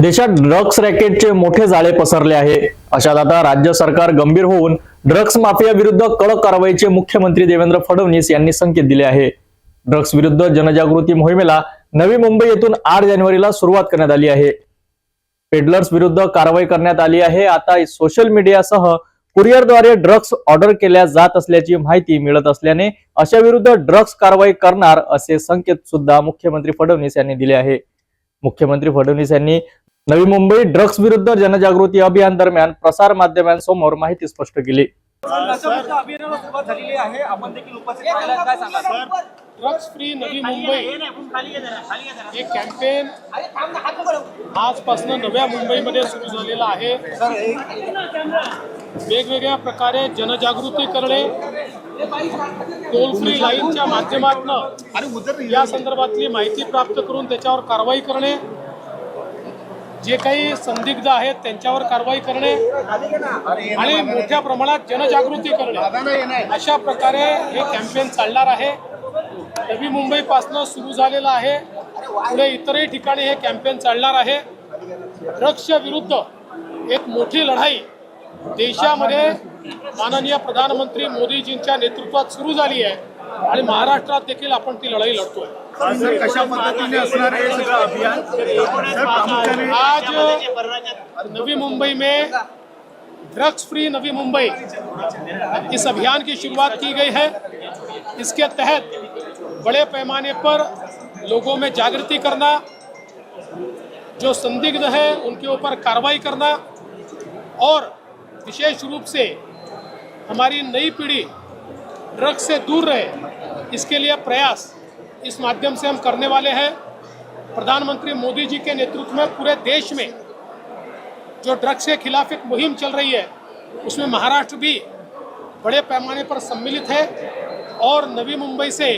देशात ड्रग्स रॅकेटचे मोठे जाळे पसरले आहे। अशात आता राज्य सरकार गंभीर होऊन ड्रग्स माफिया विरुद्ध कडक कारवाईचे मुख्यमंत्री देवेंद्र फडणवीस यांनी संकेत दिले आहे। ड्रग्स विरुद्ध जनजागृती मोहिमेला नवी मुंबई येथून 8 जानेवारीला सुरुवात करण्यात आली आहे। पेडलर्स विरुद्ध कारवाई करण्यात आली आहे। आता सोशल मीडियासह कुरिअरद्वारे ड्रग्स ऑर्डर केल्या जात असल्याची माहिती मिळत असल्याने अशा विरुद्ध ड्रग्स कारवाई करणार असे संकेत सुद्धा मुख्यमंत्री फडणवीस यांनी दिले आहे। मुख्यमंत्री फडणवीस यांनी नवी मुंबई ड्रग्स विरुद्ध जनजागृती अभियान दरम्यान प्रसार माध्यमांसमोर माहिती स्पष्ट केली। ड्रग्स फ्री नवी मुंबई हे कॅम्पेन आजपासून नव्या मुंबईमध्ये सुरू झालेला आहे। वेगवेगळ्या प्रकारे जनजागृती करणे, टोल फ्री लाईनच्या माध्यमातून या संदर्भातली माहिती प्राप्त करून त्याच्यावर कारवाई करणे, जे काही संदिग्ध आहेत त्यांच्यावर कारवाई करणे आणि मोठ्या प्रमाणात जनजागृती करणे, अशा प्रकारे हे कॅम्पेन चालणार आहे। नवी मुंबईपासून सुरू झालेला आहे, पुढे इतरही ठिकाणी हे कॅम्पेन चालणार आहे। ड्रग्सच्या विरुद्ध एक मोठी लढाई देशामध्ये माननीय प्रधानमंत्री मोदीजींच्या नेतृत्वात सुरू झाली आहे आणि महाराष्ट्रात देखील आपण ती लढाई लढतोय। कशा पद्धतीने असणार आहे सगळं अभियान? आज नवी मुंबई में ड्रग्स फ्री नवी मुंबई इस अभियान की शुरुआत की गई है। इसके तहत बड़े पैमाने पर लोगों में जागृति करना, जो संदिग्ध है उनके ऊपर कार्रवाई करना और विशेष रूप से हमारी नई पीढ़ी ड्रग्स से दूर रहे, इसके लिए प्रयास इस माध्यम से हम करने वाले हैं। प्रधानमंत्री मोदी जी के नेतृत्व में पूरे देश में जो ड्रग्स के खिलाफ एक मुहिम चल रही है, उसमें महाराष्ट्र भी बड़े पैमाने पर सम्मिलित है और नवी मुंबई से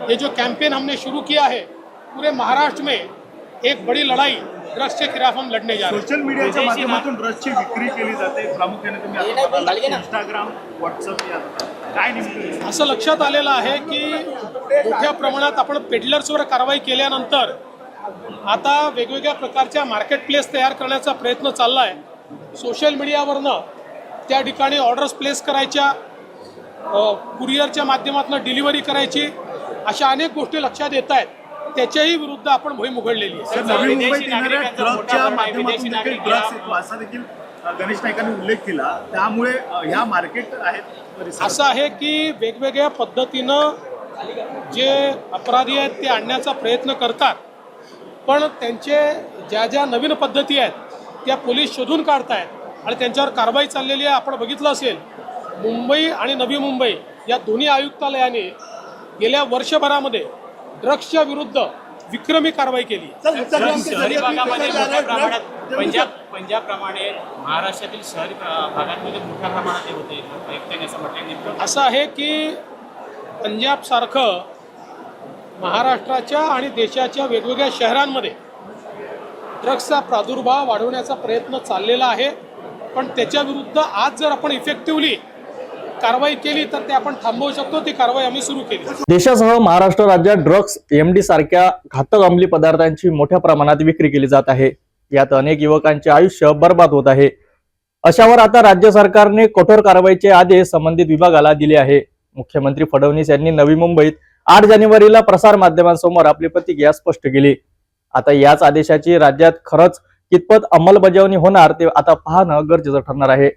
ये जो कैंपेन हमने शुरू किया है, पूरे महाराष्ट्र में एक बड़ी लड़ाई ड्रग्स के खिलाफ हम लड़ने जा रहे हैं। सोशल मीडियाच्या माध्यमातून ड्रग्सची विक्री केली जाते, प्रामुख्याने तुम्ही आता म्हणालात इंस्टाग्राम, व्हॉट्सअप या काय नेमकं असं लक्षात आलेलं आहे की मोठ्या प्रमाणात आपण पेडलर्सवर कारवाई केल्यानंतर आता वेगवेगळ्या प्रकारच्या मार्केट प्लेस तयार करण्याचा प्रयत्न चालला आहे। सोशल मीडियावरनं त्या ठिकाणी ऑर्डर्स प्लेस करायच्या, कुरिअरच्या माध्यमातून डिलिव्हरी करायची, अशा अनेक गोष्टी लक्षात येत आहेत। त्याच्याही विरुद्ध आपण मोहीम उघडलेली आहे। नवी मुंबईत येणाऱ्या ड्रग्सच्या माध्यमातून देखील ड्रग्स येतो असा देखील गणेश नाईकांनी उल्लेख केला, त्यामुळे ह्या मार्केट आहेत। असं आहे की वेगवेगळ्या पद्धतीनं जे अपराधी आहेत ते आणण्याचा प्रयत्न करतात, पण त्यांचे ज्या ज्या नवीन पद्धती आहेत त्या पोलीस शोधून काढतायत आणि त्यांच्यावर कारवाई चाललेली आहे। आपण बघितलं असेल, मुंबई आणि नवी मुंबई या दोन्ही आयुक्तालयाने गेल्या वर्षभरामध्ये ड्रग्सच्या विरुद्ध विक्रमी कारवाई केली। शहरी भागामध्ये मोठ्या प्रमाणात पंजाबप्रमाणे महाराष्ट्रातील शहरी भागांमध्ये मोठ्या प्रमाणात हे होते, एकट्याने असं म्हटलं। असं आहे की पंजाबसारखं महाराष्ट्राच्या आणि देशाच्या वेगवेगळ्या शहरांमध्ये ड्रग्सचा प्रादुर्भाव वाढवण्याचा प्रयत्न चाललेला आहे, पण त्याच्या विरुद्ध आज जर आपण इफेक्टिव्हली कारवाई केली तर ते आपण थांबवू शकतो। ती कारवाई आम्ही सुरू केली। देशासह महाराष्ट्र राज्यात ड्रग्स, एमडी सारख्या घातक अंमली पदार्थांची मोठ्या प्रमाणात विक्री केली जात आहे। यात अनेक युवकांचे आयुष्य बर्बाद होत आहे। अशावर आता राज्य सरकारने कठोर कारवाईचे आदेश संबंधित विभागाला दिले आहे। मुख्यमंत्री फडणवीस यांनी नवी मुंबईत 8 जानेवारीला प्रसार माध्यमांसमोर आपली प्रतिक्रिया स्पष्ट केली। आता याच आदेशाची राज्यात खरंच कितपत अंमलबजावणी होणार ते आता पाहणं गरजेचं ठरणार आहे।